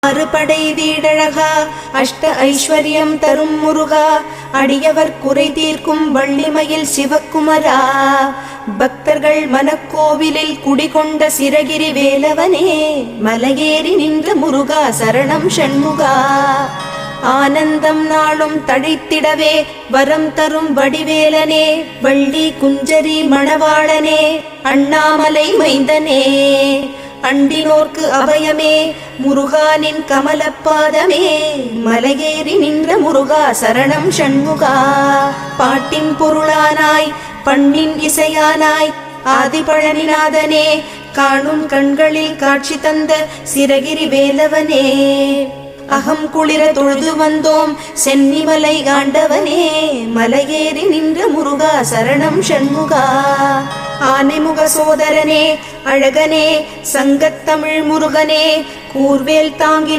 அறுபடை வீடழகா அஷ்ட ஐஸ்வர்யம் தரும் முருகா அடியவர் குறை தீர்க்கும் வள்ளிமயில் சிவக்குமரா பக்தர்கள் மனக்கோவிலில் குடிகொண்ட சிரகிரி வேலவனே மலையேறி நின்ற முருகா சரணம் ஷண்முகா ஆனந்தம் நாளும் தழைத்திடவே வரம் தரும் வடிவேலனே வள்ளி குஞ்சரி மணவாளனே அண்ணாமலை மைந்தனே அண்டினோர்க்கு அபயமே முருகானின் கமலப்பாதமே மலையேறி நின்ற முருகா சரணம் ஷண்முகா பாட்டின் பொருளானாய் பண்ணின் இசையானாய் ஆதிபழனிநாதனே காணும் கண்களில் காட்சி தந்த சிரகிரி வேலவனே அகம் குளிர தொழுது வந்தோம் சென்னிமலை ஆண்டவனே மலையேறி நின்ற முருகா சரணம் ஷண்முகா ஆனைமுக சோதரனே அழகனே சங்கத்தமிழ் முருகனே கூர்வேல் தாங்கி